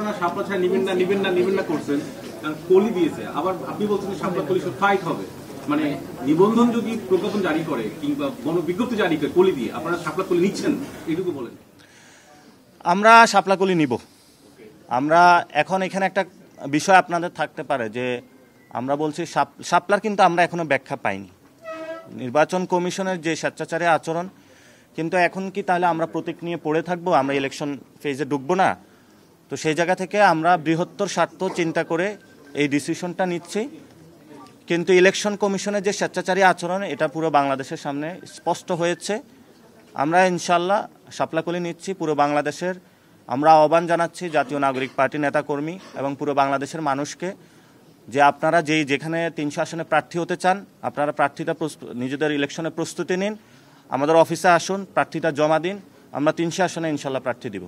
আপনারা শাপলা ছাড়া নিবেন না করছেন, কলি দিয়েছে, আবার আপনি বলছেন শাপলা কলি ফাইট হবে, মানে নিবন্ধন যদি প্রজ্ঞাপন জারি করে কিংবা গণবিজ্ঞপ্তি জারি করে কলি দিয়ে আপনারা শাপলা কলি নিচ্ছেন, এইটুকু বলেন। আমরা শাপলা কলি নিব। আমরা এখন এখানে একটা বিষয় আপনাদের থাকতে পারে যে আমরা বলছি শাপলার কিন্তু আমরা এখনো ব্যাখ্যা পাইনি। নির্বাচন কমিশনের যে স্বেচ্ছাচারী আচরণ, কিন্তু এখন কি তাহলে আমরা প্রতীক নিয়ে পড়ে থাকবো, আমরা ইলেকশন ফেজে ঢুকবো না? তো সেই জায়গা থেকে আমরা বৃহত্তর স্বার্থ চিন্তা করে এই ডিসিশনটা নিচ্ছি। কিন্তু ইলেকশন কমিশনের যে স্বেচ্ছাচারী আচরণ, এটা পুরো বাংলাদেশের সামনে স্পষ্ট হয়েছে। আমরা ইনশাল্লাহ শাপলাকলি নিচ্ছি পুরো বাংলাদেশের। আমরা আহ্বান জানাচ্ছি জাতীয় নাগরিক পার্টি নেতাকর্মী এবং পুরো বাংলাদেশের মানুষকে যে আপনারা যেখানে 300 আসনে প্রার্থী হতে চান, আপনারা প্রার্থীটা নিজেদের ইলেকশনে প্রস্তুতি নিন, আমাদের অফিসে আসুন, প্রার্থীটা জমা দিন, আমরা 300 আসনে ইনশাল্লাহ প্রার্থী দিব।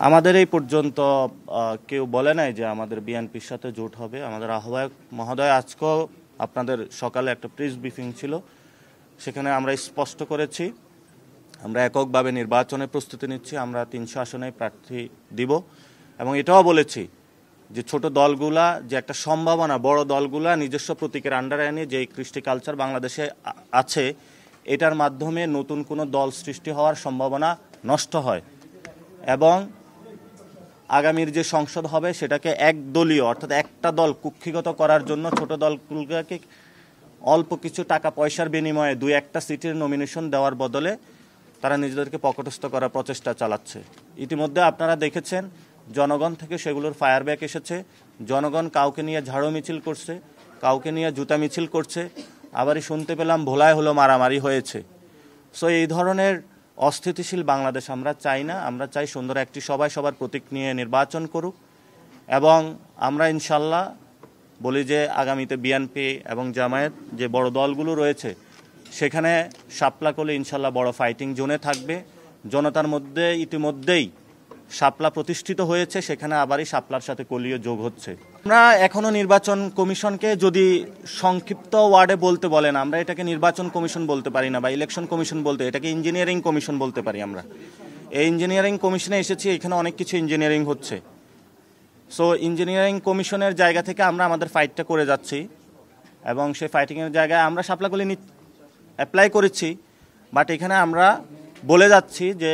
আমাদের এই পর্যন্ত কেউ বলে নাই যে আমাদের বিএনপির সাথে জোট হবে। আমাদের আহ্বায়ক মহোদয় আজকেও আপনাদের সকালে একটা প্রেস ব্রিফিং ছিল, সেখানে আমরা স্পষ্ট করেছি আমরা এককভাবে নির্বাচনের প্রস্তুতি নিচ্ছি, আমরা 300 আসনে প্রার্থী দিব। এবং এটাও বলেছি যে ছোট দলগুলা যে একটা সম্ভাবনা, বড় দলগুলা নিজস্ব প্রতীকের আন্ডারে এনে যে কৃষ্টি কালচার বাংলাদেশে আছে, এটার মাধ্যমে নতুন কোনো দল সৃষ্টি হওয়ার সম্ভাবনা নষ্ট হয়। এবং আগামীর যে সংসদ হবে সেটাকে একদলীয়, অর্থাৎ একটা দল কুক্ষিগত করার জন্য ছোট দলগুলোকে অল্প কিছু টাকা পয়সার বিনিময়ে 2-1টা সিটের নমিনেশন দেওয়ার বদলে তারা নিজেদেরকে পকেটস্থ করার প্রচেষ্টা চালাচ্ছে। ইতিমধ্যে আপনারা দেখেছেন জনগণ থেকে সেগুলোর ফায়ারব্যাক এসেছে। জনগণ কাউকে নিয়ে ঝাড়ু মিছিল করছে, কাউকে নিয়ে জুতা মিছিল করছে, আবারই শুনতে পেলাম ভোলায় হলো মারামারি হয়েছে। সো এই ধরনের অস্থিতিশীল বাংলাদেশ আমরা চাই না। আমরা চাই সুন্দর একটি সবাই সবার প্রতীক নিয়ে নির্বাচন করুক। এবং আমরা ইনশাল্লাহ বলি যে আগামীতে বিএনপি এবং জামায়াত যে বড় দলগুলো রয়েছে, সেখানে শাপলাকলি ইনশাল্লাহ বড় ফাইটিং জোনে থাকবে। জনতার মধ্যে ইতিমধ্যেই শাপলা প্রতিষ্ঠিত হয়েছে, সেখানে আবারই শাপলার সাথে কলিও যোগ হচ্ছে। আমরা এখনো নির্বাচন কমিশনকে যদি সংক্ষিপ্ত ওয়ার্ডে বলতে বলেন, আমরা এটাকে নির্বাচন কমিশন বলতে পারি না বা ইলেকশন কমিশন বলতে, এটাকে ইঞ্জিনিয়ারিং কমিশন বলতে পারি। আমরা এই ইঞ্জিনিয়ারিং কমিশনে এসেছি, এখানে অনেক কিছু ইঞ্জিনিয়ারিং হচ্ছে। সো ইঞ্জিনিয়ারিং কমিশনের জায়গা থেকে আমরা আমাদের ফাইটটা করে যাচ্ছি এবং সেই ফাইটিংয়ের জায়গায় আমরা শাপলাকলি অ্যাপ্লাই করেছি। বাট এখানে আমরা বলে যাচ্ছি যে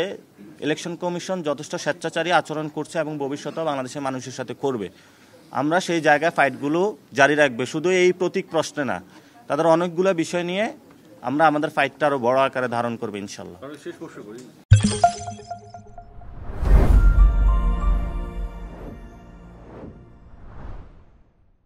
ইলেকশন কমিশন যথেষ্ট স্বেচ্ছাচারী আচরণ করছে এবং ভবিষ্যতেও বাংলাদেশের মানুষের সাথে করবে। আমরা সেই জায়গায় ফাইটগুলো জারি রাখবে, শুধু এই প্রতীক প্রশ্নে না, তাদের অনেকগুলো বিষয় নিয়ে আমরা আমাদের ফাইটটা আরও বড় আকারে ধারণ করবো ইনশাল্লাহ।